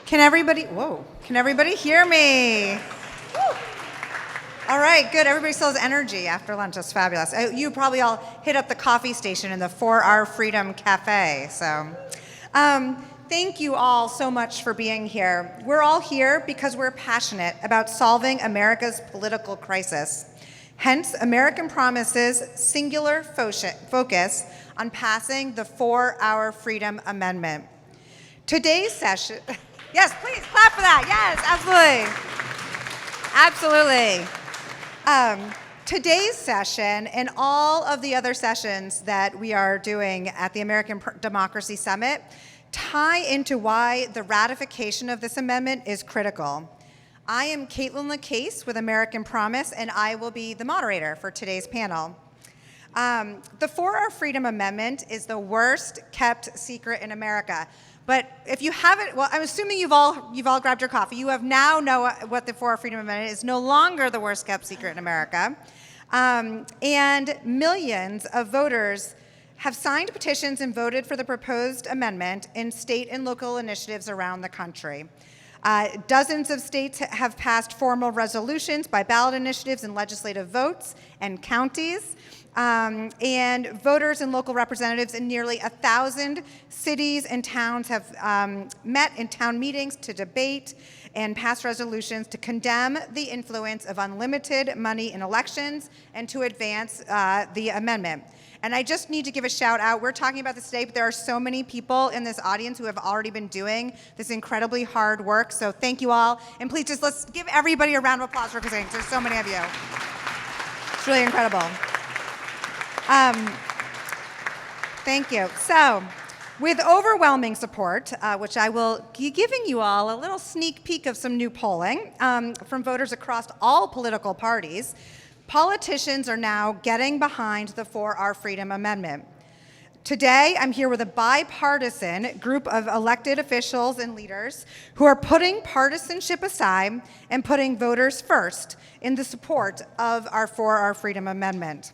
Can everybody hear me? Woo. All right, good. Everybody still has energy after lunch. That's fabulous. You probably all hit up the coffee station in the 4 Hour Freedom Cafe. So thank you all so much for being here. We're all here because we're passionate about solving America's political crisis. Hence, American Promise's singular focus on passing the 4 Hour Freedom Amendment. Today's session, yes, please clap for that. Yes, absolutely. Today's session and all of the other sessions that we are doing at the American Democracy Summit tie into why the ratification of this amendment is critical. I am Kaitlin LaCasse with American Promise, and I will be the moderator for today's panel. The 4 Hour Freedom Amendment is the worst kept secret in America. But if you haven't, well, I'm assuming you've all grabbed your coffee. You have now know what the 4 Hour Freedom Amendment is. No longer the worst kept secret in America. And millions of voters have signed petitions and voted for the proposed amendment in state and local initiatives around the country. Dozens of states have passed formal resolutions by ballot initiatives and legislative votes, and counties. And voters and local representatives in nearly 1,000 cities and towns have met in town meetings to debate and pass resolutions to condemn the influence of unlimited money in elections and to advance the amendment. And I just need to give a shout out. We're talking about this today, but there are so many people in this audience who have already been doing this incredibly hard work. So thank you all. And please let's give everybody a round of applause for presenting. There's so many of you. It's really incredible. Thank you. So, with overwhelming support, which I will be giving you all a little sneak peek of some new polling from voters across all political parties, politicians are now getting behind the 4 Hour Freedom Amendment. Today, I'm here with a bipartisan group of elected officials and leaders who are putting partisanship aside and putting voters first in the support of our 4 Hour Freedom Amendment.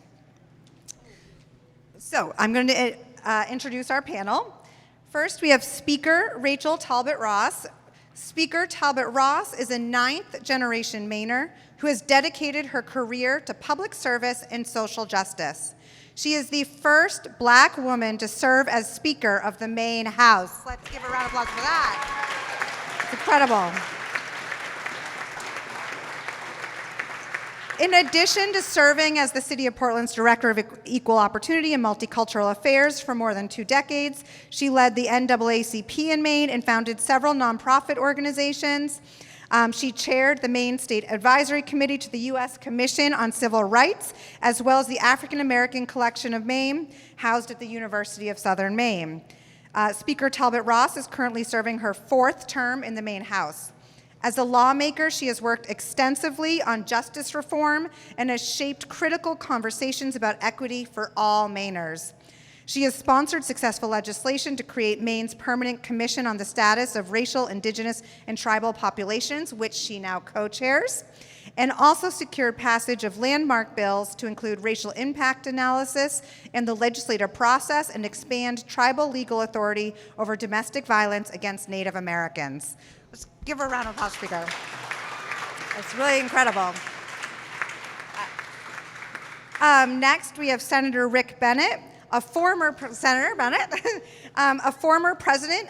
So I'm going to introduce our panel. First, we have Speaker Rachel Talbot Ross. Speaker Talbot Ross is a 9th-generation Mainer who has dedicated her career to public service and social justice. She is the first Black woman to serve as Speaker of the Maine House. Let's give a round of applause for that. It's incredible. In addition to serving as the City of Portland's Director of Equal Opportunity and Multicultural Affairs for more than 2 decades, she led the NAACP in Maine and founded several nonprofit organizations. She chaired the Maine State Advisory Committee to the U.S. Commission on Civil Rights, as well as the African American Collection of Maine, housed at the University of Southern Maine. Speaker Talbot Ross is currently serving her 4th term in the Maine House. As a lawmaker, she has worked extensively on justice reform and has shaped critical conversations about equity for all Mainers. She has sponsored successful legislation to create Maine's Permanent Commission on the Status of Racial, Indigenous, and Tribal Populations, which she now co-chairs, and also secured passage of landmark bills to include racial impact analysis in the legislative process and expand tribal legal authority over domestic violence against Native Americans. Let's give her a round of applause, Speaker. It's really incredible. Next, we have Senator Rick Bennett, a former president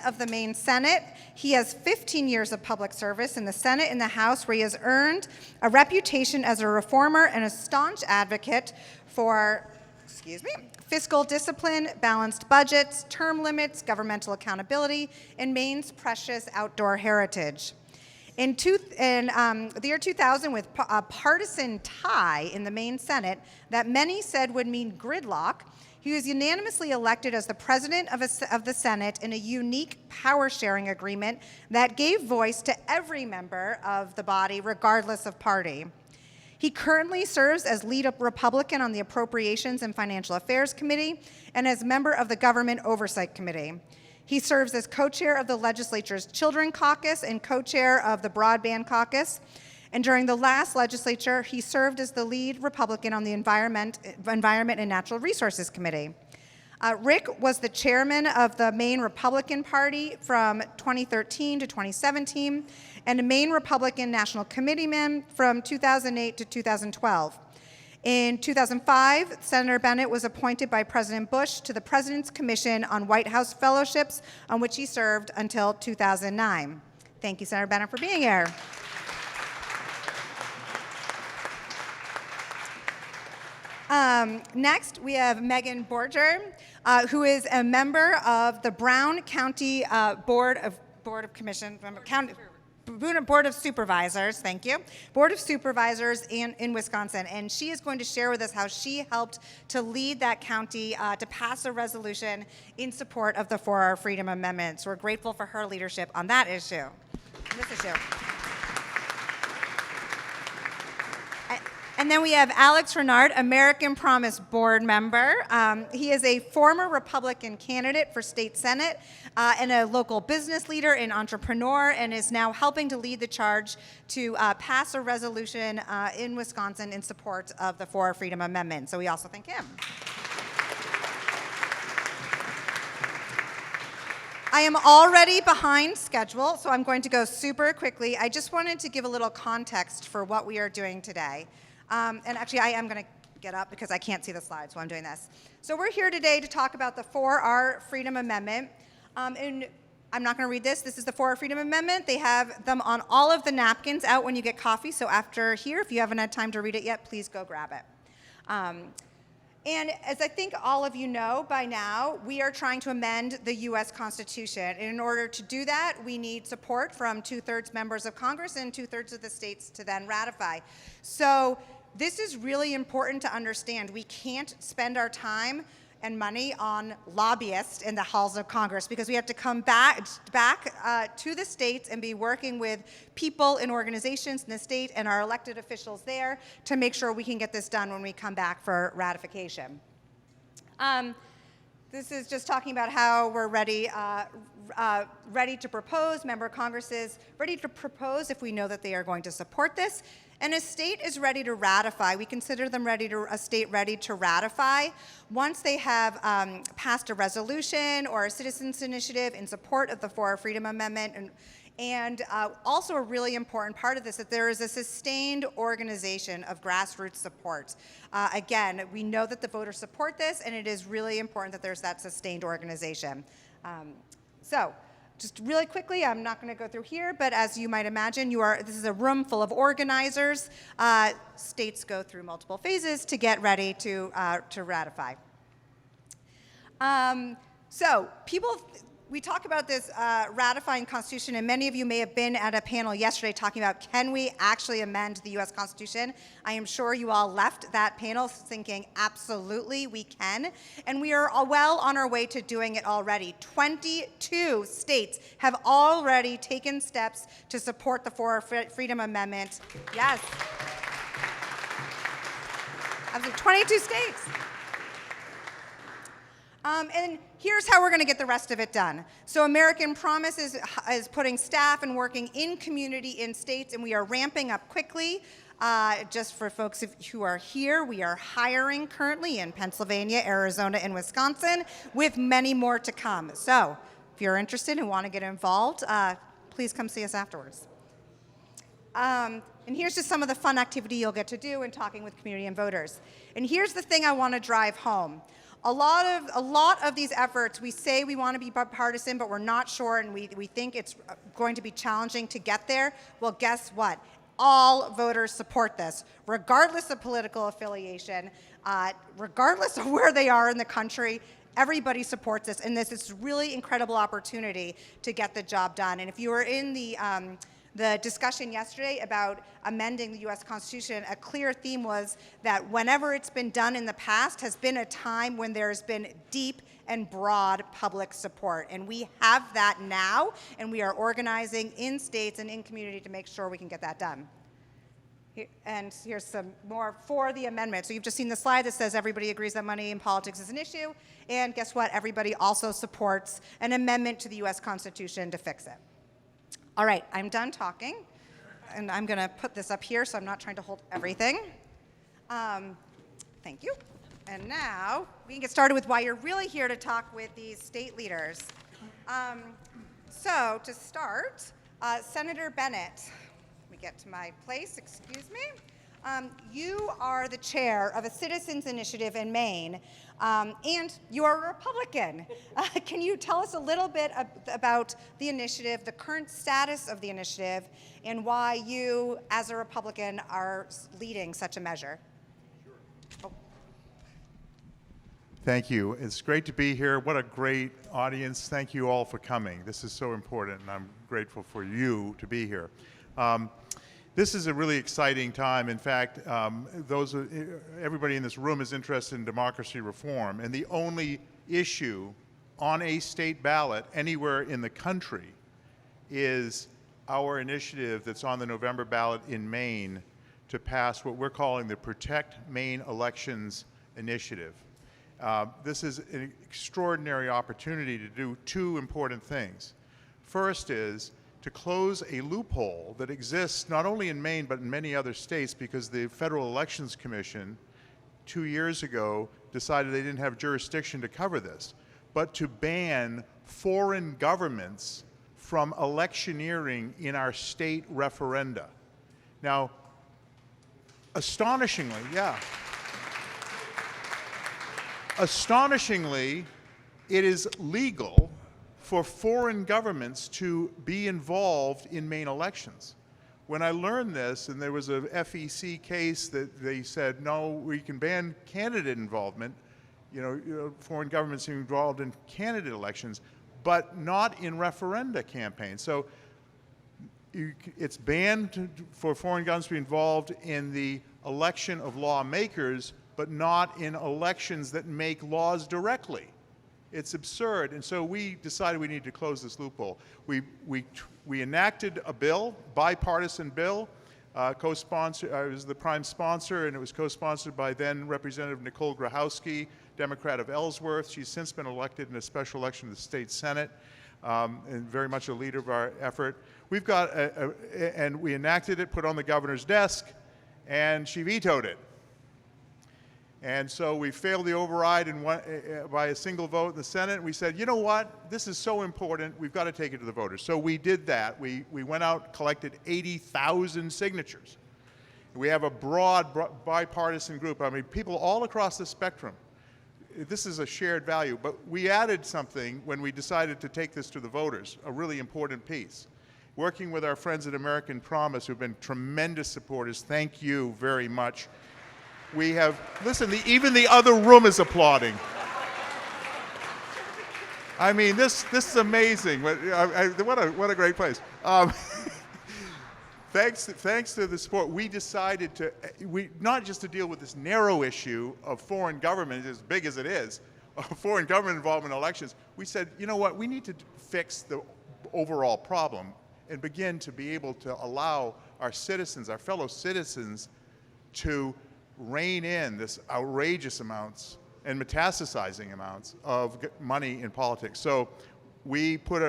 of the Maine Senate. He has 15 years of public service in the Senate and the House, where he has earned a reputation as a reformer and a staunch advocate for, fiscal discipline, balanced budgets, term limits, governmental accountability, and Maine's precious outdoor heritage. In the year 2000, with a partisan tie in the Maine Senate that many said would mean gridlock, he was unanimously elected as the president of the Senate in a unique power-sharing agreement that gave voice to every member of the body, regardless of party. He currently serves as lead Republican on the Appropriations and Financial Affairs Committee and as member of the Government Oversight Committee. He serves as co-chair of the legislature's Children Caucus and co-chair of the Broadband Caucus. And during the last legislature, he served as the lead Republican on the Environment and Natural Resources Committee. Rick was the chairman of the Maine Republican Party from 2013 to 2017, and a Maine Republican National Committeeman from 2008 to 2012. In 2005, Senator Bennett was appointed by President Bush to the President's Commission on White House Fellowships, on which he served until 2009. Thank you, Senator Bennett, for being here. Next, we have Megan Borchardt, who is a member of the Brown County Board of Supervisors, thank you, Board of Supervisors in Wisconsin, and she is going to share with us how she helped to lead that county to pass a resolution in support of the 4-Hour Freedom Amendment. So we're grateful for her leadership on that issue, this issue. And then we have Alex Renard, American Promise Board member. He is a former Republican candidate for state senate and a local business leader and entrepreneur, and is now helping to lead the charge to pass a resolution in Wisconsin in support of the 4-Hour Freedom Amendment. So we also thank him. I am already behind schedule, so I'm going to go super quickly. I just wanted to give a little context for what we are doing today. And actually, I am going to get up because I can't see the slides while I'm doing this. So we're here today to talk about the 4-Hour Freedom Amendment. And I'm not going to read this. This is the 4-Hour Freedom Amendment. They have them on all of the napkins out when you get coffee. So after here, if you haven't had time to read it yet, please go grab it. And as I think all of you know by now, we are trying to amend the U.S. Constitution. And in order to do that, we need support from 2/3 members of Congress and 2/3 of the states to then ratify. So this is really important to understand. We can't spend our time and money on lobbyists in the halls of Congress because we have to come back to the states and be working with people and organizations in the state and our elected officials there to make sure we can get this done when we come back for ratification. This is just talking about how we're ready to propose, member Congresses ready to propose if we know that they are going to support this. And a state is ready to ratify. We consider them a state ready to ratify once they have passed a resolution or a citizens initiative in support of the 4-Hour Freedom Amendment. And also a really important part of this, that there is a sustained organization of grassroots support. Again, we know that the voters support this, and it is really important that there's that sustained organization. Just really quickly, I'm not going to go through here, but as you might imagine, this is a room full of organizers. States go through multiple phases to get ready to ratify. We talk about this ratifying Constitution, and many of you may have been at a panel yesterday talking about, can we actually amend the U.S. Constitution? I am sure you all left that panel thinking, absolutely, we can. And we are well on our way to doing it already. 22 states have already taken steps to support the 4-Hour Freedom Amendment. Yes. Absolutely, 22 states. And here's how we're going to get the rest of it done. So American Promise is putting staff and working in community in states, and we are ramping up quickly. Just for folks who are here, we are hiring currently in Pennsylvania, Arizona, and Wisconsin, with many more to come. So if you're interested and want to get involved, please come see us afterwards. And here's just some of the fun activity you'll get to do in talking with community and voters. And here's the thing I want to drive home. A lot of these efforts, we say we want to be bipartisan, but we're not sure, and we think it's going to be challenging to get there. Well, guess what? All voters support this, regardless of political affiliation, regardless of where they are in the country. Everybody supports this, and this is really incredible opportunity to get the job done. And if you were in the discussion yesterday about amending the U.S. Constitution, a clear theme was that whenever it's been done in the past has been a time when there's been deep and broad public support. And we have that now, and we are organizing in states and in community to make sure we can get that done. And here's some more for the amendment. So you've just seen the slide that says everybody agrees that money in politics is an issue. And guess what? Everybody also supports an amendment to the U.S. Constitution to fix it. All right, I'm done talking, and I'm going to put this up here so I'm not trying to hold everything. Thank you. And now we can get started with why you're really here to talk with these state leaders. So to start, Senator Bennett, let me get to my place, excuse me. You are the chair of a citizens initiative in Maine, and you are a Republican. Can you tell us a little bit about the initiative, the current status of the initiative, and why you, as a Republican, are leading such a measure? Sure. Oh. Thank you. It's great to be here. What a great audience. Thank you all for coming. This is so important, and I'm grateful for you to be here. This is a really exciting time. In fact, everybody in this room is interested in democracy reform, and the only issue on a state ballot anywhere in the country is our initiative that's on the November ballot in Maine to pass what we're calling the Protect Maine Elections Initiative. This is an extraordinary opportunity to do two important things. First is to close a loophole that exists not only in Maine but in many other states, because the Federal Elections Commission 2 years ago decided they didn't have jurisdiction to cover this, but to ban foreign governments from electioneering in our state referenda. Now, astonishingly, it is legal for foreign governments to be involved in Maine elections. When I learned this, and there was a FEC case that they said, no, we can ban candidate involvement, foreign governments involved in candidate elections, but not in referenda campaigns. So it's banned for foreign governments to be involved in the election of lawmakers, but not in elections that make laws directly. It's absurd, and so we decided we need to close this loophole. We enacted a bill, bipartisan bill, co-sponsored. I was the prime sponsor, and it was co-sponsored by then Representative Nicole Grahowski, Democrat of Ellsworth. She's since been elected in a special election to the state Senate, and very much a leader of our effort. We've got, and we enacted it, put it on the governor's desk, and she vetoed it. And so we failed the override by a single vote in the Senate. We said, you know what? This is so important. We've got to take it to the voters. So we did that. We went out, collected 80,000 signatures. We have a broad bipartisan group. I mean, people all across the spectrum. This is a shared value. But we added something when we decided to take this to the voters, a really important piece. Working with our friends at American Promise, who've been tremendous supporters, thank you very much. We have, listen, even the other room is applauding. I mean, this is amazing. What a great place. Thanks to the support, we decided not just to deal with this narrow issue of foreign government, as big as it is, of foreign government involvement in elections. We said, you know what, we need to fix the overall problem and begin to be able to allow our citizens, our fellow citizens, to rein in this outrageous amounts and metastasizing amounts of money in politics. So we put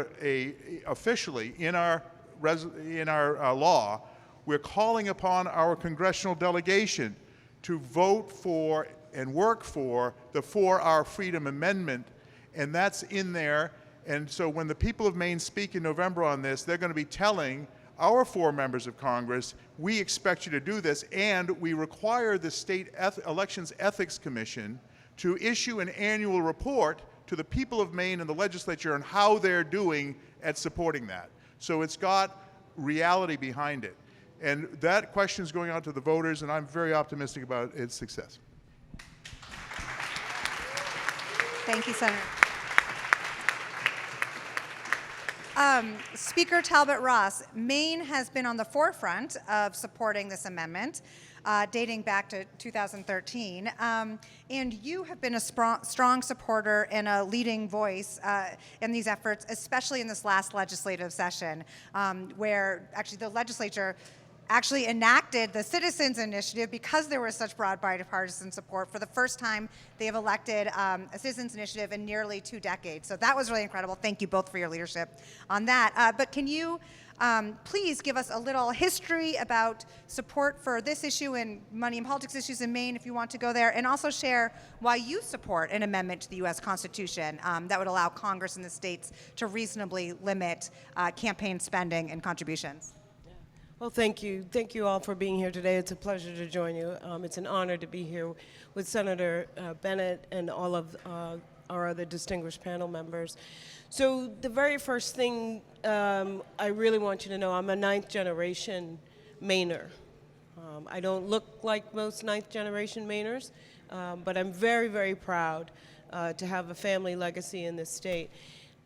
officially in our law, we're calling upon our congressional delegation to vote for and work for the For Our Freedom Amendment, and that's in there. And so when the people of Maine speak in November on this, they're going to be telling our 4 members of Congress, we expect you to do this, and we require the State Elections Ethics Commission to issue an annual report to the people of Maine and the legislature on how they're doing at supporting that. So it's got reality behind it. And that question is going out to the voters, and I'm very optimistic about its success. Thank you, Senator. Speaker Talbot Ross, Maine has been on the forefront of supporting this amendment, dating back to 2013, and you have been a strong supporter and a leading voice in these efforts, especially in this last legislative session, where actually the legislature actually enacted the Citizens Initiative because there was such broad bipartisan support. For the first time, they have elected a Citizens Initiative in nearly 2 decades. So that was really incredible. Thank you both for your leadership on that. But can you Please give us a little history about support for this issue and money and politics issues in Maine, if you want to go there, and also share why you support an amendment to the U.S. Constitution that would allow Congress and the states to reasonably limit campaign spending and contributions. Well, thank you. Thank you all for being here today. It's a pleasure to join you. It's an honor to be here with Senator Bennett and all of our other distinguished panel members. So the very first thing I really want you to know, I'm a ninth generation Mainer. I don't look like most ninth generation Mainers, but I'm very, very proud to have a family legacy in this state.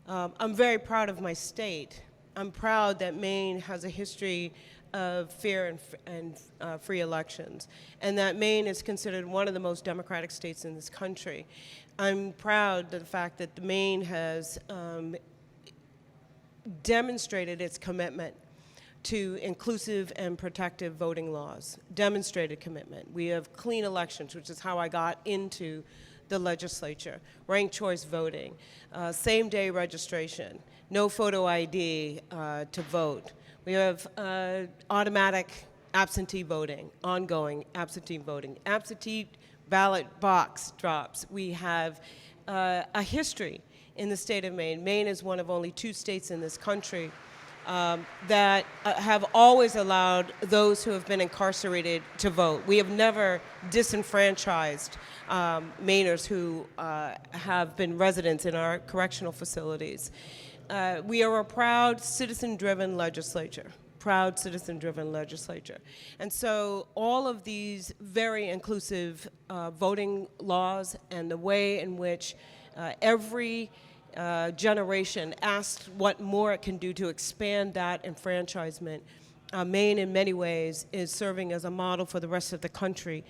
I'm very proud of my state. I'm proud that Maine has a history of fair and free elections, and that Maine is considered one of the most democratic states in this country. I'm proud of the fact that Maine has demonstrated its commitment to inclusive and protective voting laws, demonstrated commitment. We have clean elections, which is how I got into the legislature, ranked choice voting, same-day registration, no photo ID to vote. We have automatic absentee voting, ongoing absentee voting, absentee ballot box drops. We have a history in the state of Maine. Maine is one of only 2 states in this country that have always allowed those who have been incarcerated to vote. We have never disenfranchised Mainers who have been residents in our correctional facilities. We are a proud citizen-driven legislature. Proud citizen-driven legislature. And so all of these very inclusive voting laws and the way in which every generation asked what more it can do to expand that enfranchisement, Maine in many ways is serving as a model for the rest of the country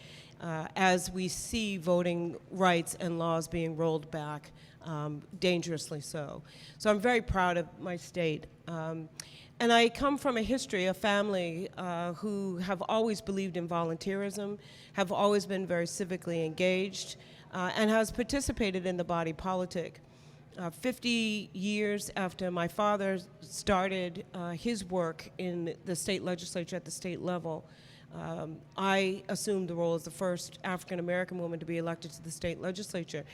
as we see voting rights and laws being rolled back, dangerously so. So I'm very proud of my state. And I come from a history, a family who have always believed in volunteerism, have always been very civically engaged, and has participated in the body politic. 50 years after my father started his work in the state legislature at the state level, I assumed the role as the first African-American woman to be elected to the state legislature.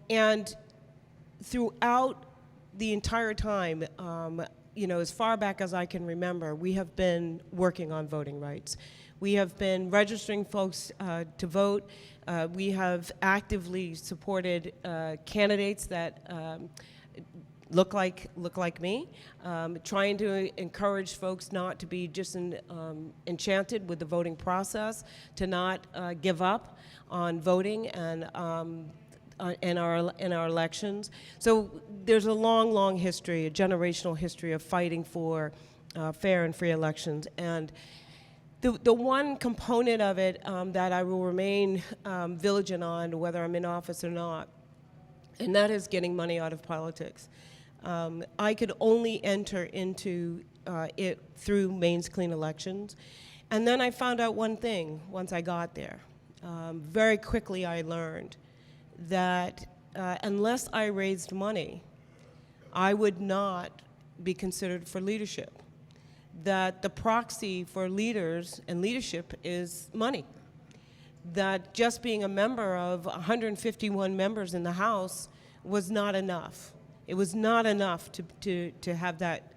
And throughout the entire time, you know, as far back as I can remember, we have been working on voting rights. We have been registering folks to vote. We have actively supported candidates that look like me, trying to encourage folks not to be just enchanted with the voting process, to not give up on voting and in our elections. So there's a long history, a generational history of fighting for fair and free elections. And the one component of it that I will remain vigilant on, whether I'm in office or not, and that is getting money out of politics. I could only enter into it through Maine's clean elections. And then I found out one thing once I got there. Very quickly I learned that unless I raised money, I would not be considered for leadership. That the proxy for leaders and leadership is money. That just being a member of 151 members in the House was not enough. It was not enough to have that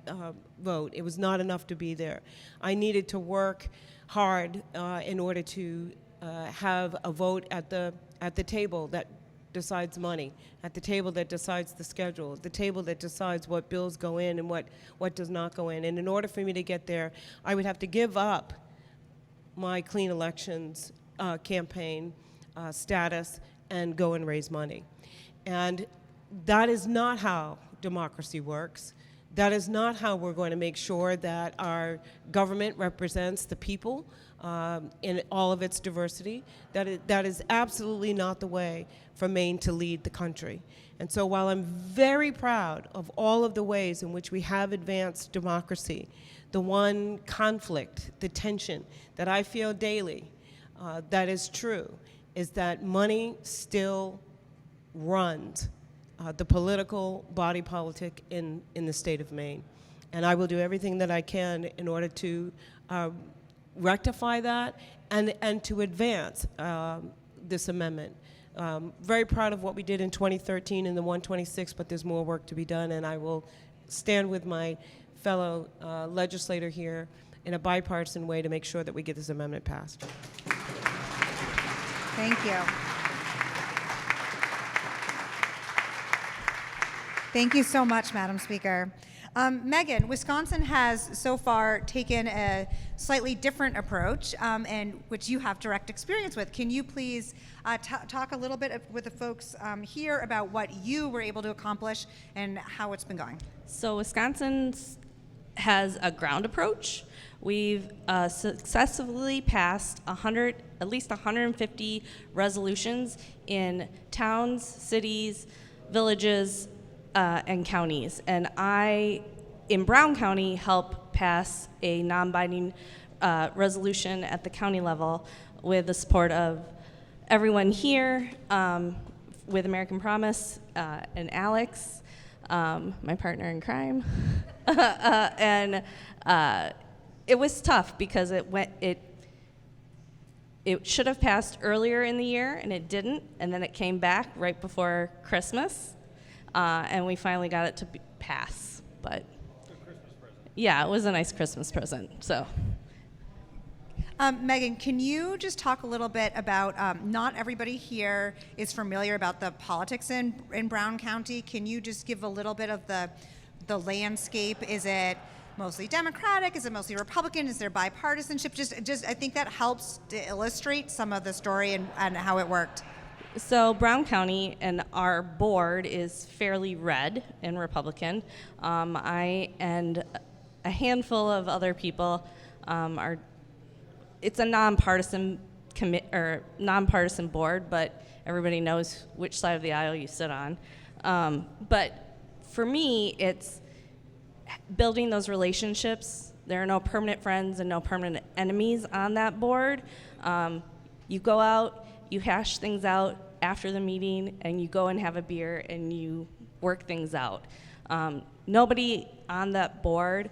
vote. It was not enough to be there. I needed to work hard in order to have a vote at the table that decides money, at the table that decides the schedule, at the table that decides what bills go in and what does not go in. And in order for me to get there, I would have to give up my clean elections campaign status and go and raise money. And that is not how democracy works. That is not how we're going to make sure that our government represents the people in all of its diversity. That is absolutely not the way for Maine to lead the country. And so while I'm very proud of all of the ways in which we have advanced democracy, the one conflict, the tension that I feel daily that is true is that money still runs the political body politic in the state of Maine. And I will do everything that I can in order to rectify that and to advance this amendment. Very proud of what we did in 2013 in the 126, but there's more work to be done, and I will stand with my fellow legislator here in a bipartisan way to make sure that we get this amendment passed. Thank you. Thank you so much, Madam Speaker. Megan, Wisconsin has so far taken a slightly different approach, and which you have direct experience with. Can you please talk a little bit with the folks here about what you were able to accomplish and how it's been going? So Wisconsin has a ground approach. We've successfully passed at least 150 resolutions in towns, cities, villages, and counties. And I, in Brown County, helped pass a non-binding resolution at the county level with the support of everyone here, with American Promise and Alex, my partner in crime. And it was tough because it should have passed earlier in the year, and it didn't, and then it came back right before Christmas. And we finally got it to pass, but yeah, it was a nice Christmas present. So, Megan, can you just talk a little bit about? Not everybody here is familiar about the politics in Brown County. Can you just give a little bit of the landscape? Is it mostly Democratic? Is it mostly Republican? Is there bipartisanship? Just I think that helps to illustrate some of the story and how it worked. So Brown County and our board is fairly red and Republican. I and a handful of other people are. It's a nonpartisan nonpartisan board, but everybody knows which side of the aisle you sit on. But for me, it's building those relationships. There are no permanent friends and no permanent enemies on that board. You go out, you hash things out after the meeting, and you go and have a beer and you work things out. Nobody on that board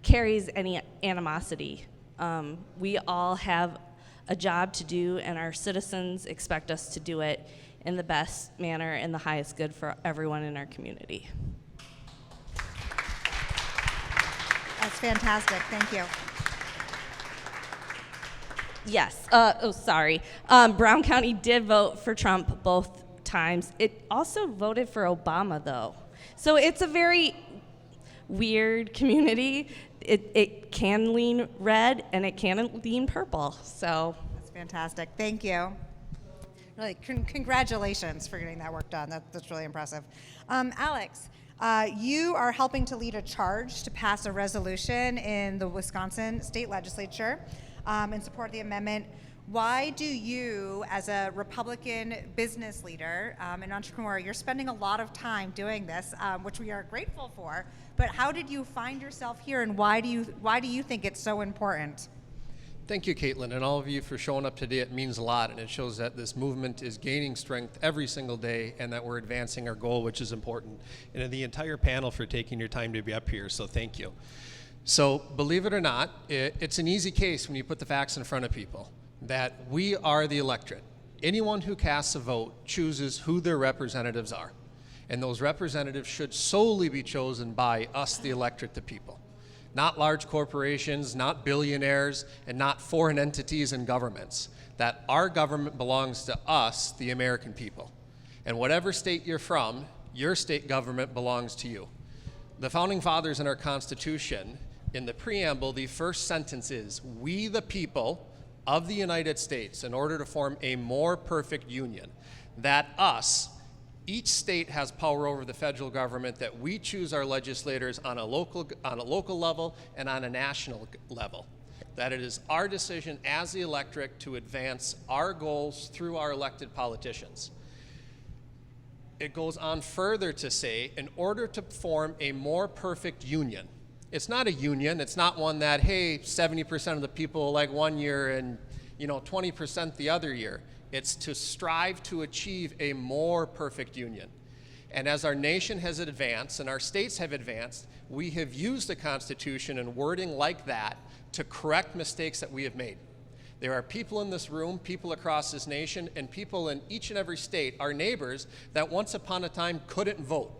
carries any animosity. We all have a job to do, and our citizens expect us to do it in the best manner and the highest good for everyone in our community. That's fantastic. Thank you. Yes. Sorry. Brown County did vote for Trump both times. It also voted for Obama, though. So it's a very weird community. It can lean red and it can lean purple. So That's fantastic. Thank you. Really, congratulations for getting that work done. That's really impressive. Alex, you are helping to lead a charge to pass a resolution in the Wisconsin State Legislature in support of the amendment. Why do you, as a Republican business leader and entrepreneur, you're spending a lot of time doing this, which we are grateful for, but how did you find yourself here, and why do you think it's so important? Thank you, Kaitlin, and all of you for showing up today. It means a lot, and it shows that this movement is gaining strength every single day and that we're advancing our goal, which is important. And to the entire panel for taking your time to be up here, so thank you. So believe it or not, it's an easy case when you put the facts in front of people, that we are the electorate. Anyone who casts a vote chooses who their representatives are. And those representatives should solely be chosen by us, the electorate, the people. Not large corporations, not billionaires, and not foreign entities and governments. That our government belongs to us, the American people. And whatever state you're from, your state government belongs to you. The Founding Fathers in our Constitution, in the preamble, the first sentence is, "We the people of the United States, in order to form a more perfect union." That us, each state has power over the federal government, that we choose our legislators on a local level and on a national level. That it is our decision as the electorate to advance our goals through our elected politicians. It goes on further to say, in order to form a more perfect union. It's not a union, it's not one that, hey, 70% of the people like one year and 20% the other year. It's to strive to achieve a more perfect union. And as our nation has advanced and our states have advanced, we have used the Constitution and wording like that to correct mistakes that we have made. There are people in this room, people across this nation, and people in each and every state, our neighbors, that once upon a time couldn't vote.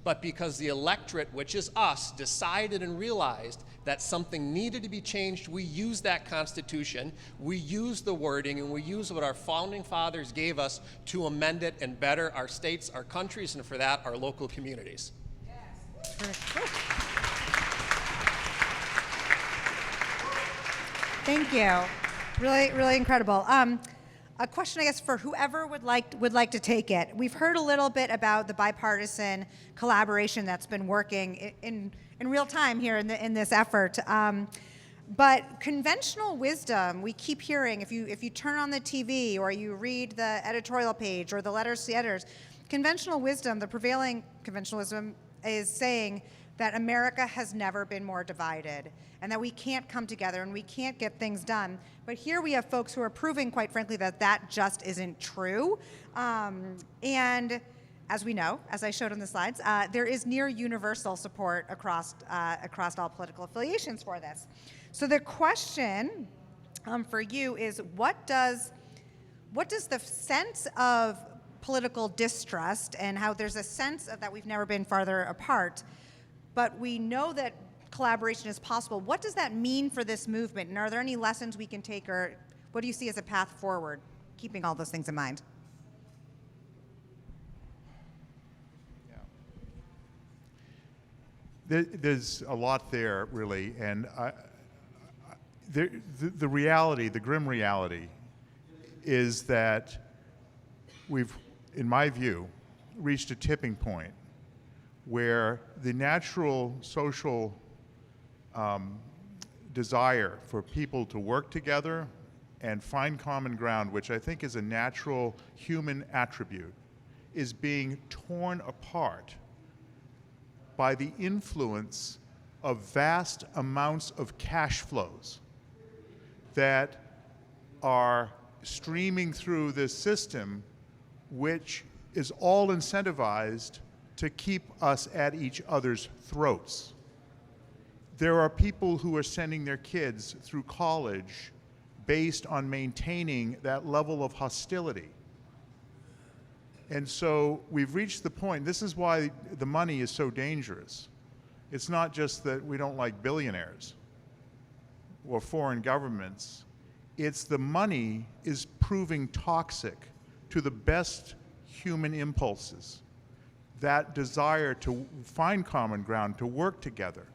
But because the electorate, which is us, decided and realized that something needed to be changed, we used that Constitution, we used the wording, and we used what our founding fathers gave us to amend it and better our states, our countries, and for that, our local communities. Thank you. Really, really incredible. A question, I guess, for whoever would like to take it. We've heard a little bit about the bipartisan collaboration that's been working in real time here in this effort. But conventional wisdom, we keep hearing, if you turn on the TV or you read the editorial page or the letters to the editors, conventional wisdom, the prevailing conventional wisdom, is saying that America has never been more divided and that we can't come together and we can't get things done. But here we have folks who are proving, quite frankly, that that just isn't true. And as we know, as I showed on the slides, there is near universal support across all political affiliations for this. So the question for you is, what does the sense of political distrust and how there's a sense of that we've never been farther apart, but we know that collaboration is possible. What does that mean for this movement? And are there any lessons we can take, or what do you see as a path forward, keeping all those things in mind? There's a lot there, really, and the reality, the grim reality, is that we've, in my view, reached a tipping point where the natural social desire for people to work together and find common ground, which I think is a natural human attribute, is being torn apart by the influence of vast amounts of cash flows that are streaming through this system, which is all incentivized to keep us at each other's throats. There are people who are sending their kids through college based on maintaining that level of hostility. And so we've reached the point, this is why the money is so dangerous. It's not just that we don't like billionaires or foreign governments. It's the money is proving toxic to the best human impulses, that desire to find common ground, to work together.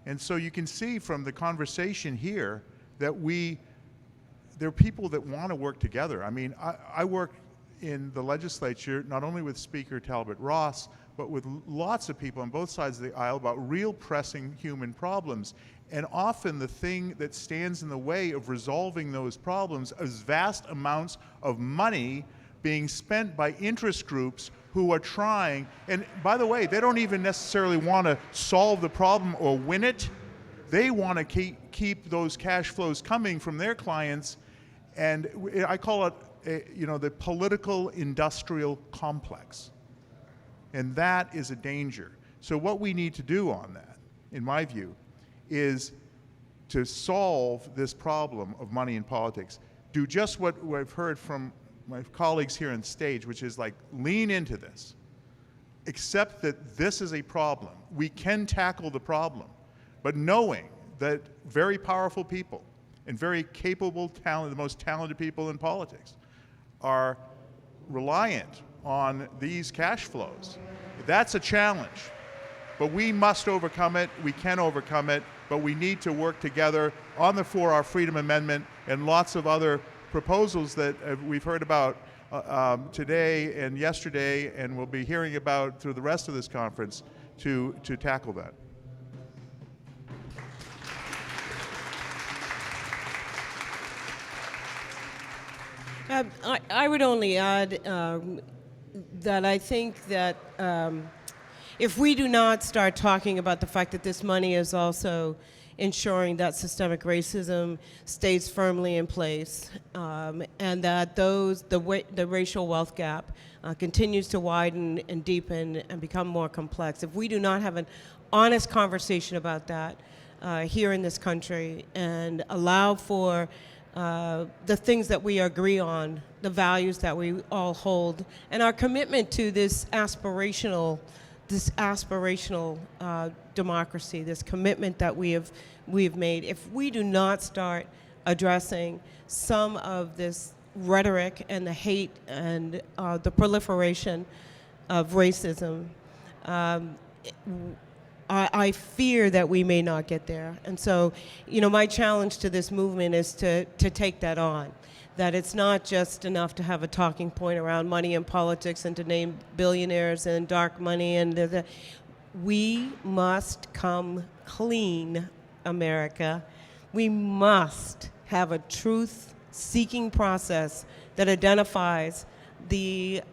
And so you can see from the conversation here that there are people that want to work together. I mean, I work in the legislature, not only with Speaker Talbot Ross, but with lots of people on both sides of the aisle about real pressing human problems. And often the thing that stands in the way of resolving those problems is vast amounts of money being spent by interest groups who are trying, and by the way, they don't even necessarily want to solve the problem or win it. They want to keep those cash flows coming from their clients, and I call it the political industrial complex. And that is a danger. So what we need to do on that, in my view, is to solve this problem of money in politics, do just what I've heard from my colleagues here on stage, which is like, lean into this. Accept that this is a problem. We can tackle the problem, but knowing that very powerful people and very capable, the most talented people in politics are reliant on these cash flows. That's a challenge, but we must overcome it. We can overcome it, but we need to work together on the 4R Freedom Amendment and lots of other proposals that we've heard about today and yesterday, and we'll be hearing about through the rest of this conference to tackle that. I would only add that I think that if we do not start talking about the fact that this money is also ensuring that systemic racism stays firmly in place, and that the racial wealth gap continues to widen and deepen and become more complex. If we do not have an honest conversation about that here in this country and allow for the things that we agree on, the values that we all hold, and our commitment to this aspirational democracy, this commitment that we've made, if we do not start addressing some of this rhetoric and the hate and the proliferation of racism, I fear that we may not get there. And so, my challenge to this movement is to take that on. That it's not just enough to have a talking point around money and politics and to name billionaires and dark money. And we must come clean, America. We must have a truth-seeking process that identifies the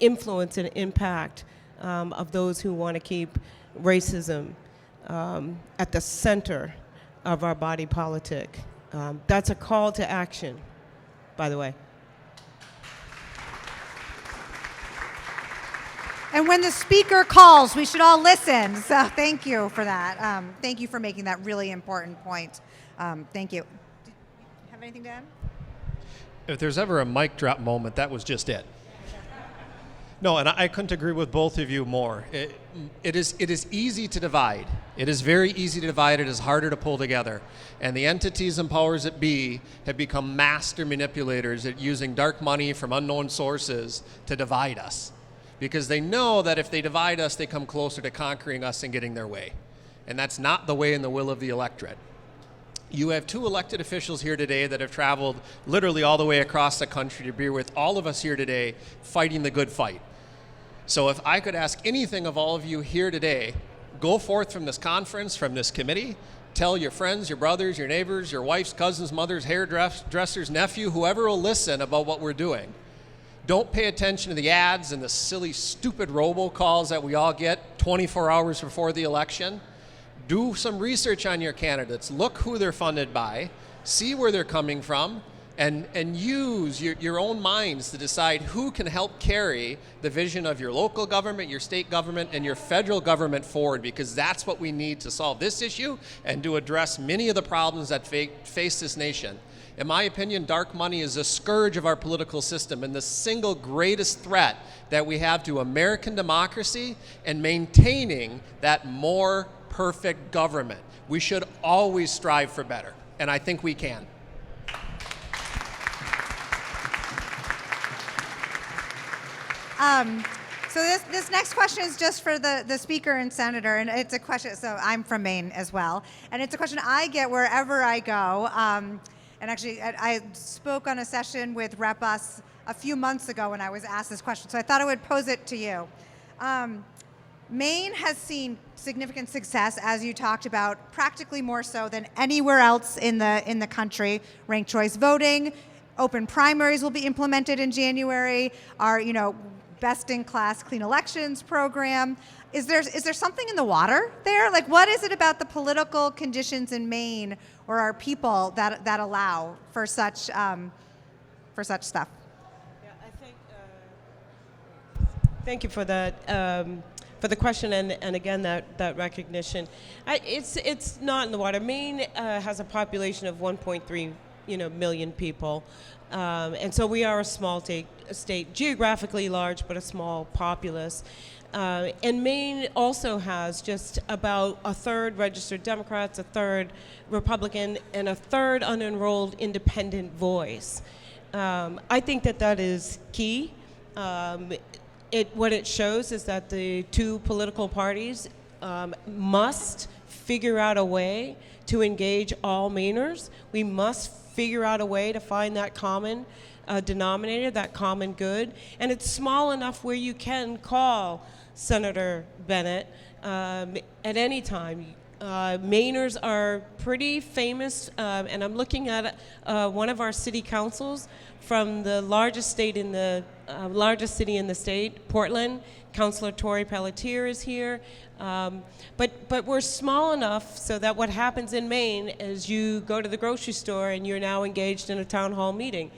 influence and impact of those who want to keep racism at the center of our body politic. That's a call to action, by the way. And when the speaker calls, we should all listen. So thank you for that. Thank you for making that really important point. Thank you. Do you have anything to add? If there's ever a mic drop moment, that was just it. No, and I couldn't agree with both of you more. It is easy to divide. It is very easy to divide. It is harder to pull together. And the entities and powers that be have become master manipulators at using dark money from unknown sources to divide us. Because they know that if they divide us, they come closer to conquering us and getting their way. And that's not the way and the will of the electorate. You have two elected officials here today that have traveled literally all the way across the country to be with all of us here today fighting the good fight. So if I could ask anything of all of you here today, go forth from this conference, from this committee, tell your friends, your brothers, your neighbors, your wife's cousins, mothers, hairdressers, nephew, whoever will listen about what we're doing. Don't pay attention to the ads and the silly, stupid robocalls that we all get 24 hours before the election. Do some research on your candidates. Look who they're funded by. See where they're coming from. And use your own minds to decide who can help carry the vision of your local government, your state government, and your federal government forward, because that's what we need to solve this issue and to address many of the problems that face this nation. In my opinion, dark money is a scourge of our political system and the single greatest threat that we have to American democracy and maintaining that more perfect government. We should always strive for better, and I think we can. So this next question is just for the speaker and senator, and it's a question, so I'm from Maine as well, and it's a question I get wherever I go. And actually, I spoke on a session with Rep. Us a few months ago when I was asked this question, so I thought I would pose it to you. Maine has seen significant success, as you talked about, practically more so than anywhere else in the country. Ranked choice voting, open primaries will be implemented in January. Our, best-in-class clean elections program. Is there something in the water there? Like, what is it about the political conditions in Maine or our people that allow for such stuff? Yeah, I think. Thank you for that. For the question and again that recognition. It's not in the water. Maine has a population of 1.3 million people. And so we are a small state, geographically large, but a small populace. And Maine also has just about a third registered Democrats, a third Republican, and a third unenrolled independent voice. I think that is key. What it shows is that the two political parties must figure out a way to engage all Mainers. We must figure out a way to find that common denominator, that common good. And it's small enough where you can call Senator Bennett at any time. Mainers are pretty famous, and I'm looking at one of our city councils from the largest city in the state, Portland. Councilor Tori Pelletier is here. But we're small enough so that what happens in Maine is you go to the grocery store and you're now engaged in a town hall meeting.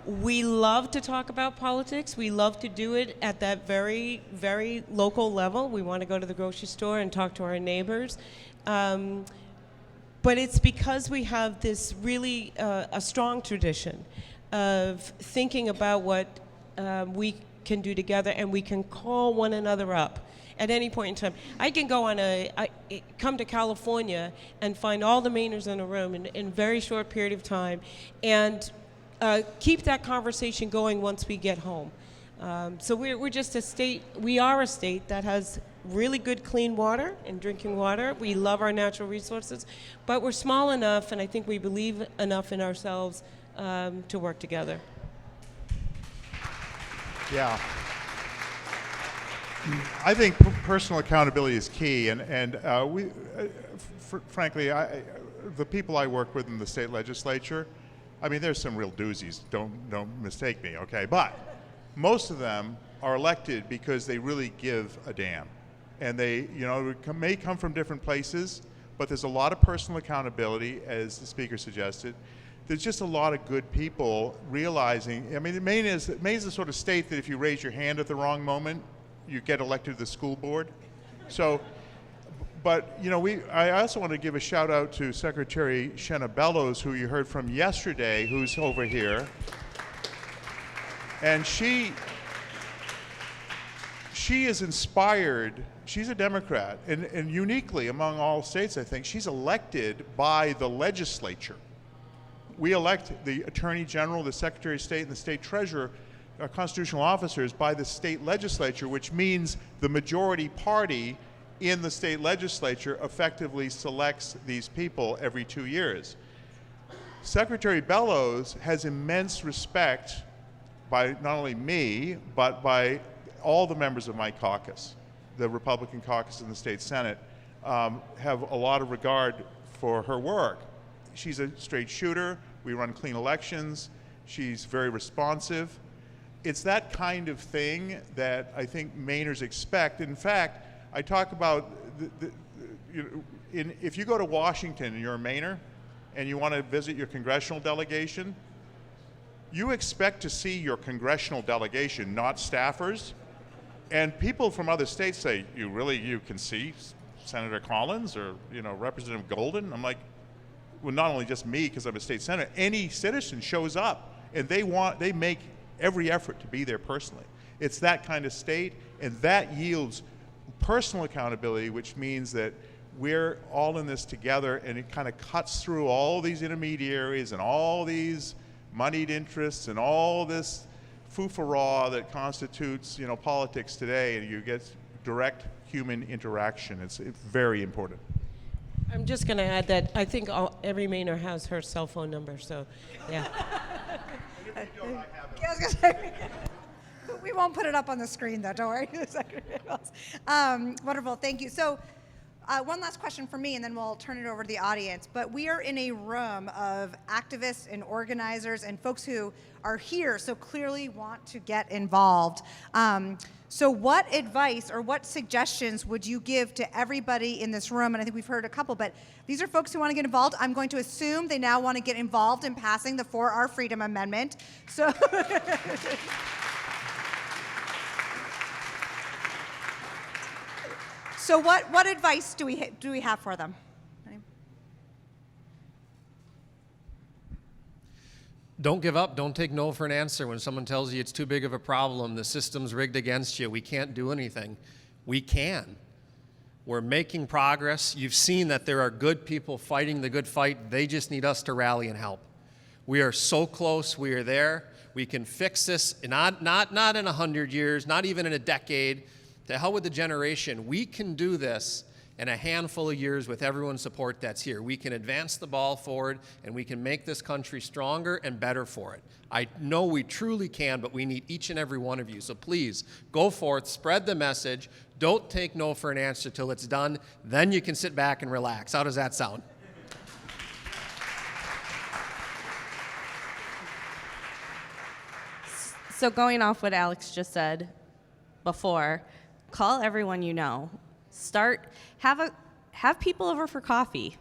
We love to talk about politics. We love to do it at that very, very local level. We want to go to the grocery store and talk to our neighbors. But it's because we have this really a strong tradition of thinking about what we can do together, and we can call one another up at any point in time. I can go on come to California and find all the Mainers in a room in a very short period of time, and keep that conversation going once we get home. So we're just a state, we are a state that has really good clean water and drinking water. We love our natural resources, but we're small enough, and I think we believe enough in ourselves to work together. Yeah. I think personal accountability is key, and frankly, the people I work with in the state legislature, I mean, there's some real doozies. Don't mistake me, okay? But most of them are elected because they really give a damn, and they, may come from different places, but there's a lot of personal accountability, as the speaker suggested. There's just a lot of good people realizing. I mean, Maine is the sort of state that if you raise your hand at the wrong moment, you get elected to the school board. So, but I also want to give a shout out to Secretary Shenna Bellows, who you heard from yesterday, who's over here, and she is inspired. She's a Democrat, and uniquely among all states, I think she's elected by the legislature. We elect the Attorney General, the Secretary of State, and the State Treasurer, our constitutional officers, by the state legislature, which means the majority party in the state legislature effectively selects these people every 2 years. Secretary Bellows has immense respect by not only me, but by all the members of my caucus. The Republican caucus in the state Senate have a lot of regard for her work. She's a straight shooter. We run clean elections. She's very responsive. It's that kind of thing that I think Mainers expect. In fact, I talk about, if you go to Washington and you're a Mainer and you want to visit your congressional delegation, you expect to see your congressional delegation, not staffers. And people from other states say, you can see Senator Collins or Representative Golden? I'm like, well, not only just me because I'm a state senator, any citizen shows up and they make every effort to be there personally. It's that kind of state, and that yields personal accountability, which means that we're all in this together, and it kind of cuts through all these intermediaries and all these moneyed interests and all this foo-for-raw that constitutes politics today, and you get direct human interaction. It's very important. I'm just going to add that I think every Mainer has her cell phone number, so yeah. I was gonna say, we won't put it up on the screen, though. Don't worry. Wonderful. Thank you. So one last question for me, and then we'll turn it over to the audience. But we are in a room of activists and organizers and folks who are here, so clearly want to get involved. So what advice or what suggestions would you give to everybody in this room? And I think we've heard a couple, but these are folks who want to get involved. I'm going to assume they now want to get involved in passing the For Our Freedom Amendment. So, so what advice do we have for them? Don't give up. Don't take no for an answer. When someone tells you it's too big of a problem, the system's rigged against you, we can't do anything. We can. We're making progress. You've seen that there are good people fighting the good fight. They just need us to rally and help. We are so close. We are there. We can fix this, not in 100 years, not even in a decade. To hell with the generation. We can do this in a handful of years with everyone's support that's here. We can advance the ball forward, and we can make this country stronger and better for it. I know we truly can, but we need each and every one of you. So please, go forth, spread the message. Don't take no for an answer till it's done. Then you can sit back and relax. How does that sound? So going off what Alex just said before, call everyone you know. Have people over for coffee.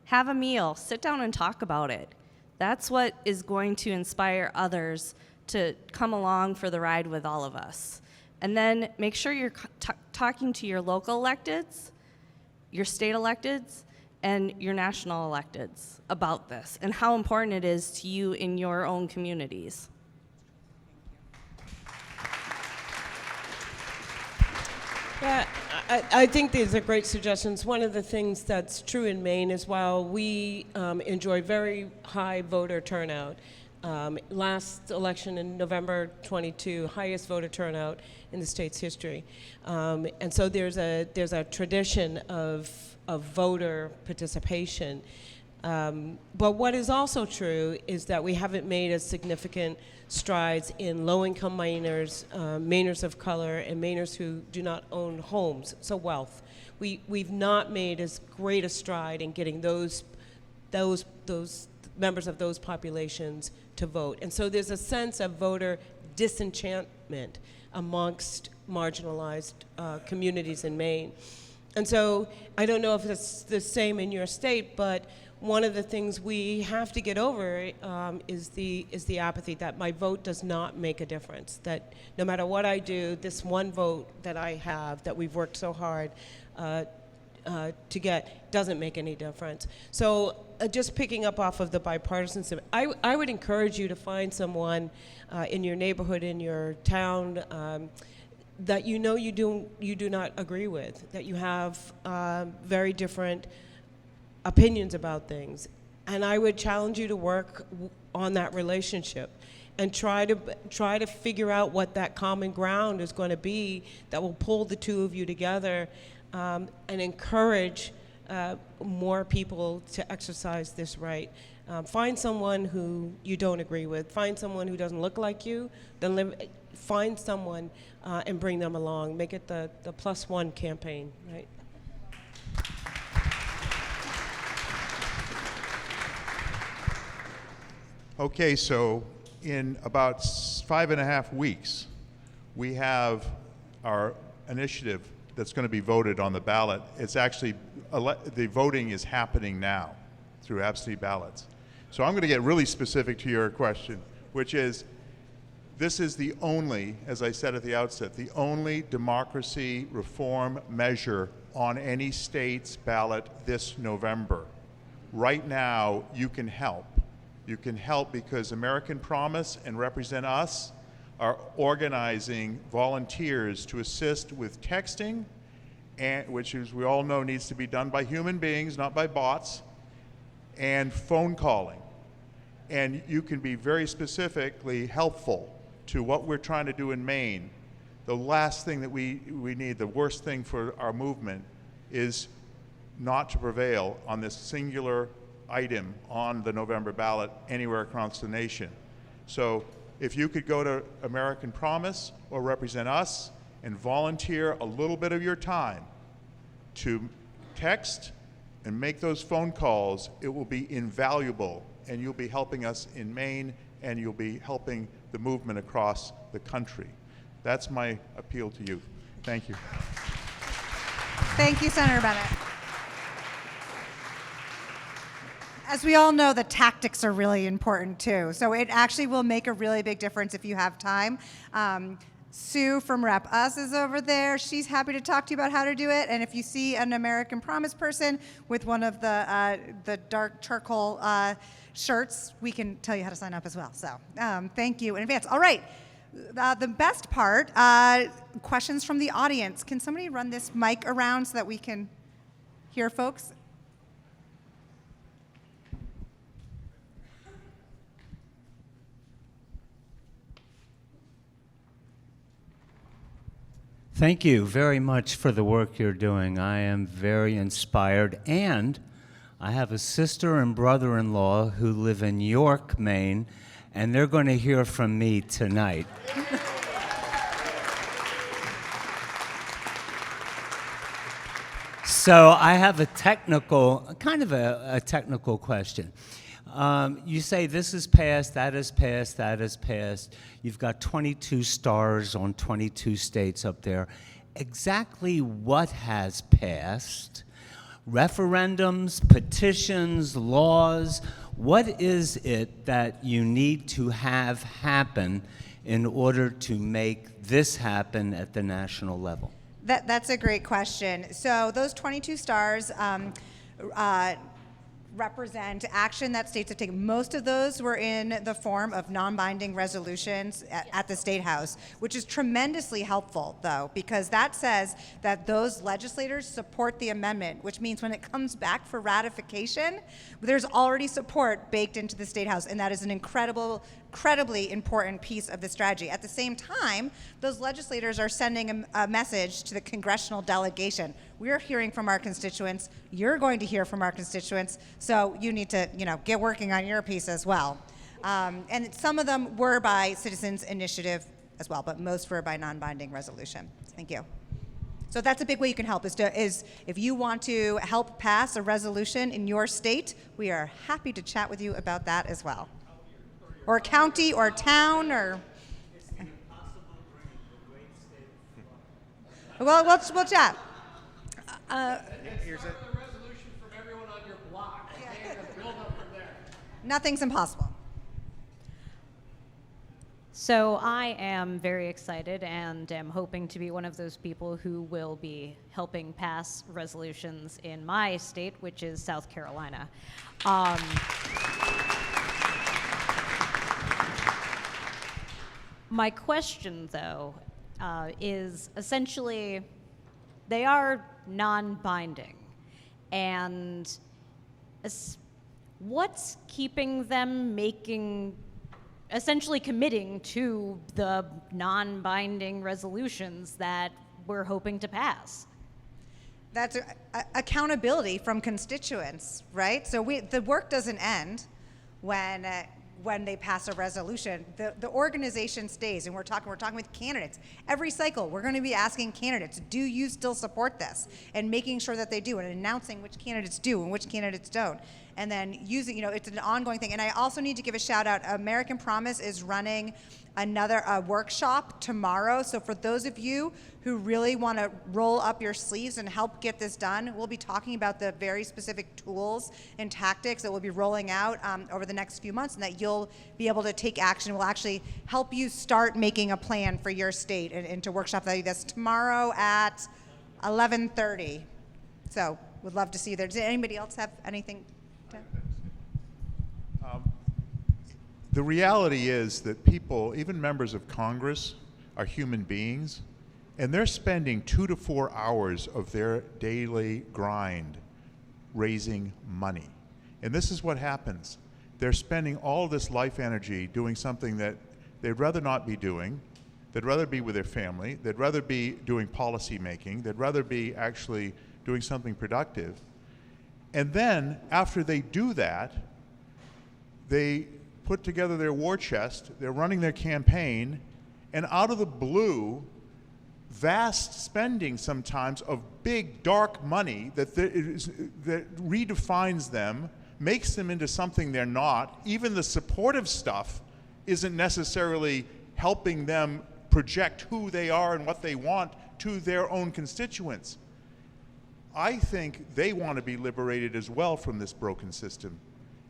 Have a meal. Sit down and talk about it. That's what is going to inspire others to come along for the ride with all of us. And then make sure you're talking to your local electeds, your state electeds, and your national electeds about this and how important it is to you in your own communities. Yeah, I think these are great suggestions. One of the things that's true in Maine is while we enjoy very high voter turnout, last election in November 22, highest voter turnout in the state's history. And so there's a tradition of voter participation. But what is also true is that we haven't made as significant strides in low-income Mainers, Mainers of color, and Mainers who do not own homes, so wealth. We've not made as great a stride in getting those members of those populations to vote. And so there's a sense of voter disenchantment amongst marginalized communities in Maine. And so I don't know if it's the same in your state, but one of the things we have to get over is the apathy that my vote does not make a difference, that no matter what I do, this one vote that I have, that we've worked so hard to get, doesn't make any difference. So just picking up off of the bipartisanship, I would encourage you to find someone in your neighborhood, in your town, that you know you do not agree with, that you have very different opinions about things. And I would challenge you to work on that relationship and try to figure out what that common ground is going to be that will pull the two of you together and encourage more people to exercise this right. Find someone who you don't agree with. Find someone who doesn't look like you. Find someone and bring them along. Make it the +1 campaign, right? Okay, so in about 5.5 weeks, we have our initiative that's going to be voted on the ballot. It's actually, the voting is happening now through absentee ballots. So I'm going to get really specific to your question, which is, this is the only, as I said at the outset, the only democracy reform measure on any state's ballot this November. Right now, you can help. You can help because American Promise and Represent Us are organizing volunteers to assist with texting, which, as we all know, needs to be done by human beings, not by bots, and phone calling. And you can be very specifically helpful to what we're trying to do in Maine. The last thing that we need, the worst thing for our movement, is not to prevail on this singular item on the November ballot anywhere across the nation. So if you could go to American Promise or Represent Us and volunteer a little bit of your time to text and make those phone calls, it will be invaluable, and you'll be helping us in Maine, and you'll be helping the movement across the country. That's my appeal to you. Thank you. Thank you, Senator Bennett. As we all know, the tactics are really important too. So it actually will make a really big difference if you have time. Sue from Rep Us is over there. She's happy to talk to you about how to do it. And if you see an American Promise person with one of the dark charcoal shirts, we can tell you how to sign up as well. So thank you in advance. All right. The best part, questions from the audience. Can somebody run this mic around so that we can hear folks? Thank you very much for the work you're doing. I am very inspired, and I have a sister and brother-in-law who live in York, Maine, and they're going to hear from me tonight. So I have a technical, kind of a technical question. You say this is passed, that is passed, that is passed. You've got 22 stars on 22 states up there. Exactly what has passed? referendums, petitions, laws? What is it that you need to have happen in order to make this happen at the national level? That's a great question. So those 22 stars represent action that states have taken. Most of those were in the form of non-binding resolutions at the State House, which is tremendously helpful, though, because that says that those legislators support the amendment, which means when it comes back for ratification, there's already support baked into the State House, and that is an incredibly important piece of the strategy. At the same time, those legislators are sending a message to the congressional delegation. We're hearing from our constituents. You're going to hear from our constituents. So you need to, get working on your piece as well. And some of them were by citizens' initiative as well, but most were by non-binding resolution. Thank you. So that's a big way you can help is if you want to help pass a resolution in your state, we are happy to chat with you about that as well. Or county or town or. Well, we'll chat. Here's a resolution from everyone on your block. Okay, and build up from there. Nothing's impossible. So I am very excited and am hoping to be one of those people who will be helping pass resolutions in my state, which is South Carolina. My question, though, is essentially, they are non-binding, and what's keeping them essentially committing to the non-binding resolutions that we're hoping to pass? That's accountability from constituents, right? So the work doesn't end when they pass a resolution. The organization stays, and we're talking with candidates. Every cycle, we're going to be asking candidates, do you still support this? And making sure that they do, and announcing which candidates do and which candidates don't. And then using, it's an ongoing thing. And I also need to give a shout out. American Promise is running another workshop tomorrow. So for those of you who really want to roll up your sleeves and help get this done, we'll be talking about the very specific tools and tactics that we'll be rolling out over the next few months, and that you'll be able to take action. We'll actually help you start making a plan for your state and to workshop this tomorrow at 11:30. So would love to see you there. Does anybody else have anything? The reality is that people, even members of Congress, are human beings, and they're spending 2 to 4 hours of their daily grind raising money. And this is what happens. They're spending all this life energy doing something that they'd rather not be doing. They'd rather be with their family. They'd rather be doing policy making. They'd rather be actually doing something productive. And then, after they do that, they put together their war chest, they're running their campaign, and out of the blue, vast spending sometimes of big, dark money that redefines them, makes them into something they're not. Even the supportive stuff isn't necessarily helping them project who they are and what they want to their own constituents. I think they want to be liberated as well from this broken system.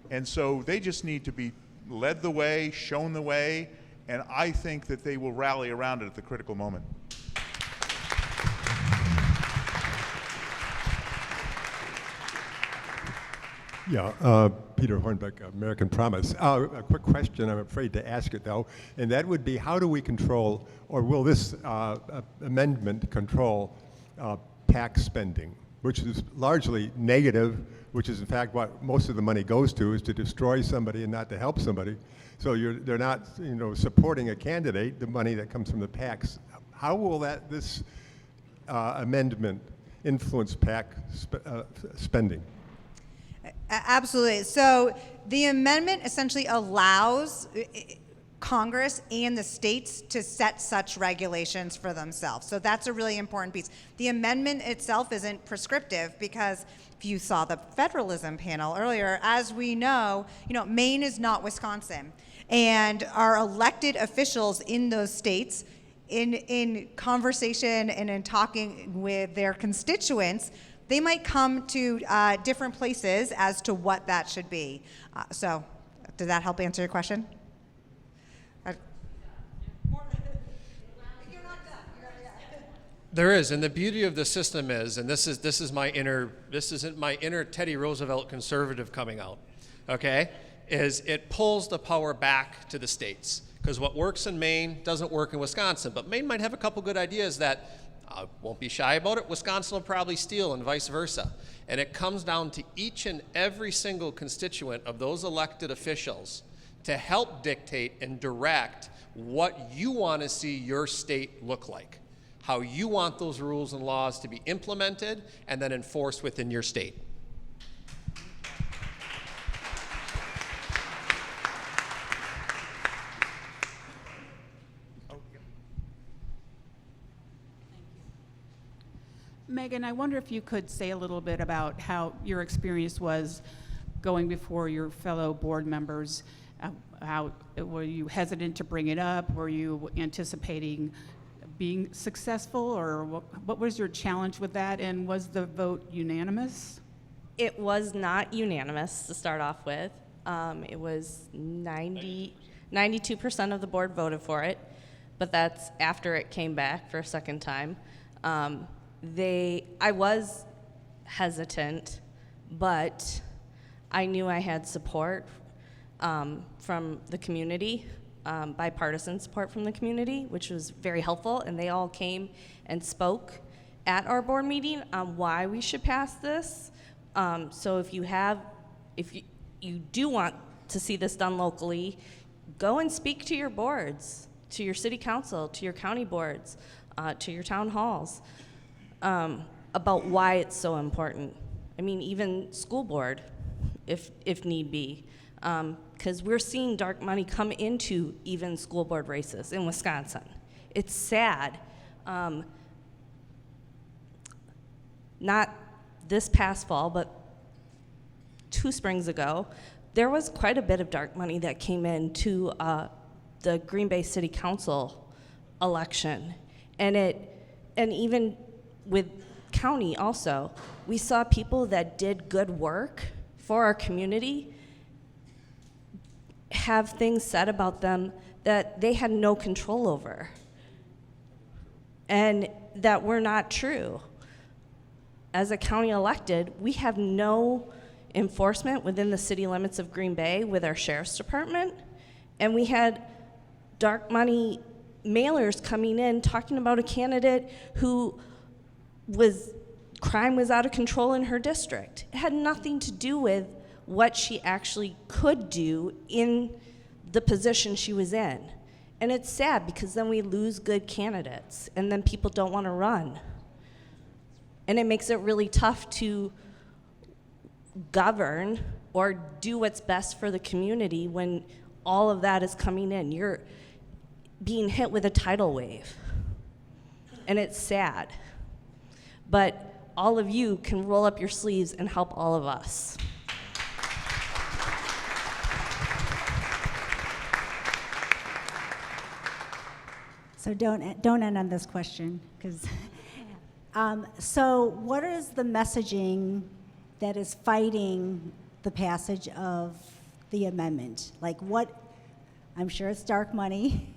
And so they just need to be led the way, shown the way, and I think that they will rally around it at the critical moment. Yeah, Peter Hornbeck, American Promise. A quick question, I'm afraid to ask it though, and that would be, how do we control, or will this amendment control tax spending, which is largely negative, which is in fact what most of the money goes to, is to destroy somebody and not to help somebody. So they're not supporting a candidate, the money that comes from the PACs. How will this amendment influence PAC spending? Absolutely. So the amendment essentially allows Congress and the states to set such regulations for themselves. So that's a really important piece. The amendment itself isn't prescriptive, because if you saw the federalism panel earlier, as we know, Maine is not Wisconsin. And our elected officials in those states, in conversation and in talking with their constituents, they might come to different places as to what that should be. So, does that help answer your question? There is, and the beauty of the system is, and this isn't my inner Teddy Roosevelt conservative coming out, okay, is it pulls the power back to the states. Because what works in Maine doesn't work in Wisconsin, but Maine might have a couple good ideas that won't be shy about it. Wisconsin will probably steal, and vice versa. And it comes down to each and every single constituent of those elected officials to help dictate and direct what you want to see your state look like, how you want those rules and laws to be implemented and then enforced within your state. Megan, I wonder if you could say a little bit about how your experience was going before your fellow board members. How were you hesitant to bring it up? Were you anticipating being successful, or what was your challenge with that? And was the vote unanimous? It was not unanimous to start off with. It was 92% of the board voted for it, but that's after it came back for a second time. I was hesitant, but I knew I had support from the community, bipartisan support from the community, which was very helpful, and they all came and spoke at our board meeting on why we should pass this. So if you do want to see this done locally, go and speak to your boards, to your city council, to your county boards, to your town halls, about why it's so important. I mean, even school board, if need be, because we're seeing dark money come into even school board races in Wisconsin. It's sad. Not this past fall, but 2 springs ago, there was quite a bit of dark money that came into the Green Bay City Council election, and even with county also, we saw people that did good work for our community have things said about them that they had no control over and that were not true. As a county elected, we have no enforcement within the city limits of Green Bay with our sheriff's department, and we had dark money mailers coming in talking about a candidate who crime was out of control in her district. It had nothing to do with what she actually could do in the position she was in. And it's sad because then we lose good candidates and then people don't want to run. And it makes it really tough to govern or do what's best for the community when all of that is coming in. You're being hit with a tidal wave. And it's sad. But all of you can roll up your sleeves and help all of us. So don't end on this question, because so what is the messaging that is fighting the passage of the amendment? Like what, I'm sure it's dark money,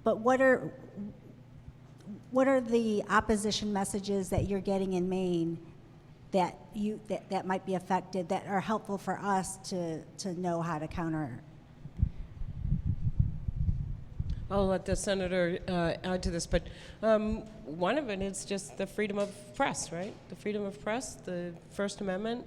but what are the opposition messages that you're getting in Maine that might be affected, that are helpful for us to know how to counter? I'll let the senator add to this, but one of it is just the freedom of press, right? The freedom of press, the First Amendment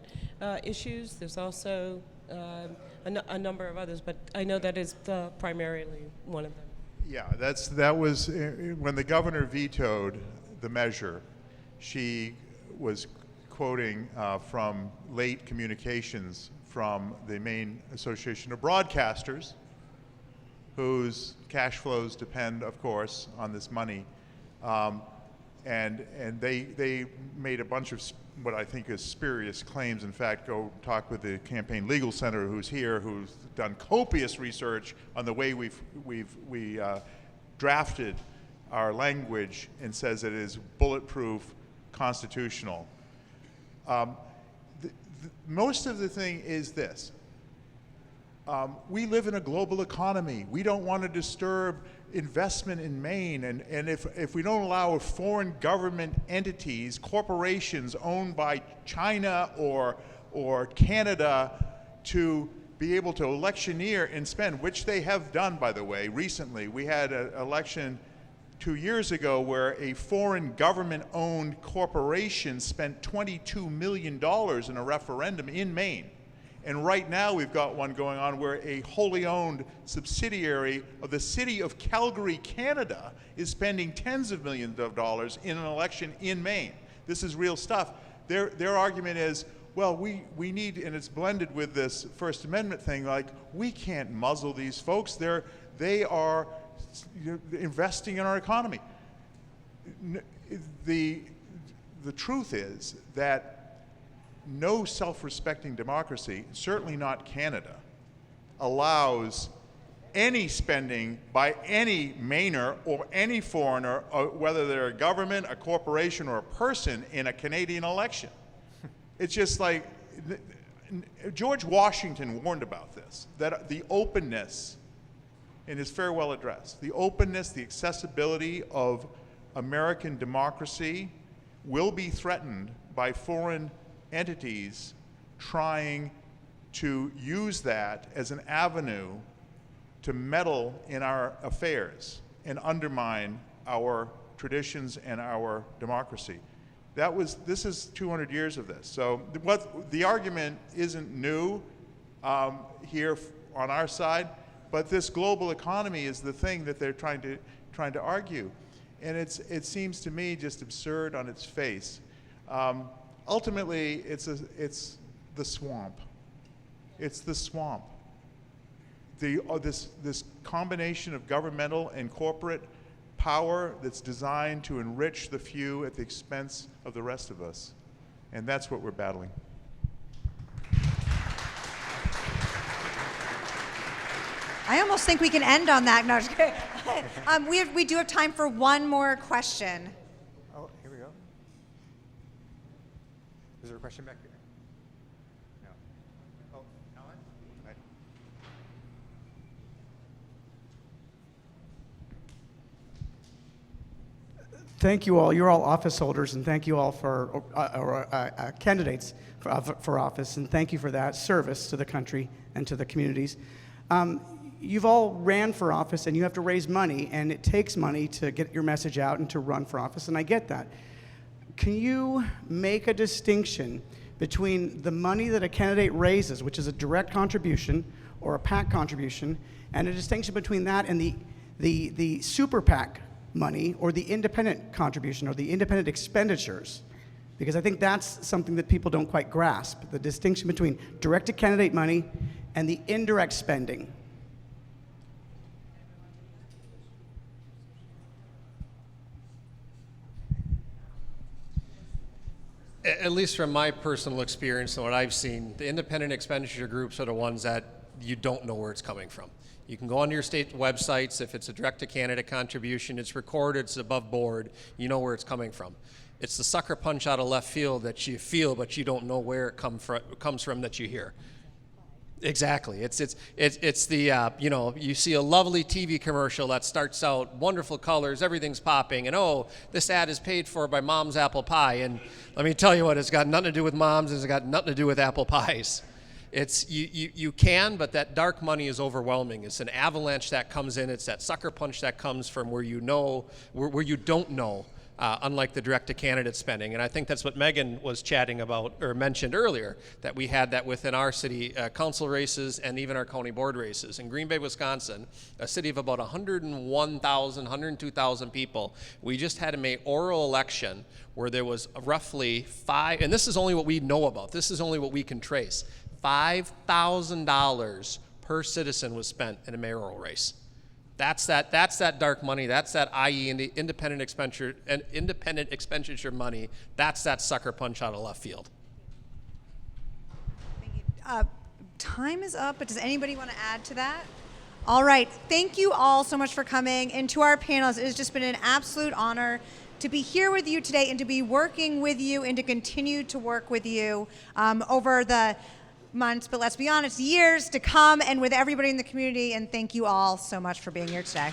issues. There's also a number of others, but I know that is primarily one of them. Yeah, that was when the governor vetoed the measure. She was quoting from late communications from the Maine Association of Broadcasters, whose cash flows depend, of course, on this money, and they made a bunch of what I think is spurious claims. In fact, go talk with the campaign legal senator who's here, who's done copious research on the way we drafted our language, and says it is bulletproof, constitutional. Most of the thing is this. We live in a global economy. We don't want to disturb investment in Maine, and if we don't allow foreign government entities, corporations owned by China or Canada to be able to electioneer and spend, which they have done, by the way, recently. We had an election 2 years ago where a foreign government-owned corporation spent $22 million in a referendum in Maine. And right now we've got one going on where a wholly owned subsidiary of the city of Calgary, Canada, is spending tens of millions of dollars in an election in Maine. This is real stuff. Their argument is, well, we need, and it's blended with this First Amendment thing, like, we can't muzzle these folks. They are investing in our economy. The truth is that no self-respecting democracy, certainly not Canada, allows any spending by any Mainer or any foreigner, whether they're a government, a corporation, or a person, in a Canadian election. It's just like, George Washington warned about this, that the openness in his farewell address, the openness, the accessibility of American democracy will be threatened by foreign entities trying to use that as an avenue to meddle in our affairs and undermine our traditions and our democracy. This is 200 years of this. So the argument isn't new here on our side, but this global economy is the thing that they're trying to argue. And it seems to me just absurd on its face. Ultimately, it's the swamp. It's the swamp. This combination of governmental and corporate power that's designed to enrich the few at the expense of the rest of us. And that's what we're battling. I almost think we can end on that. No, just kidding. We do have time for one more question. Oh, here we go. Is there a question back here? No. Oh, Alan? Right. Thank you all. You're all office holders, and thank you all for candidates for office, and thank you for that service to the country and to the communities. You've all ran for office, and you have to raise money, and it takes money to get your message out and to run for office, and I get that. Can you make a distinction between the money that a candidate raises, which is a direct contribution or a PAC contribution, and a distinction between that and the super PAC money or the independent contribution or the independent expenditures? Because I think that's something that people don't quite grasp, the distinction between direct-to-candidate money and the indirect spending. At least from my personal experience and what I've seen, the independent expenditure groups are the ones that you don't know where it's coming from. You can go onto your state websites. If it's a direct-to-candidate contribution, it's recorded, it's above board, you know where it's coming from. It's the sucker punch out of left field that you feel, but you don't know where it comes from that you hear. Exactly. It's the, you see a lovely TV commercial that starts out, wonderful colors, everything's popping, and oh, this ad is paid for by Mom's Apple Pie. And let me tell you what, it's got nothing to do with moms, it's got nothing to do with apple pies. It's, you can, but that dark money is overwhelming. It's an avalanche that comes in, it's that sucker punch that comes from where you know, where you don't know. Unlike the direct-to-candidate spending. And I think that's what Megan was chatting about, or mentioned earlier, that we had that within our city council races and even our county board races. In Green Bay, Wisconsin, a city of about 101,000, 102,000 people, we just had a mayoral election where there was roughly and this is only what we know about, this is only what we can trace, $5,000 per citizen was spent in a mayoral race. That's that dark money. That's that IE and the independent expenditure money. That's that sucker punch out of left field. Thank you. Time is up, but does anybody want to add to that? All right. Thank you all so much for coming. And to our panelists, it has just been an absolute honor to be here with you today and to be working with you and to continue to work with you over the months, but let's be honest, years to come, and with everybody in the community. And thank you all so much for being here today.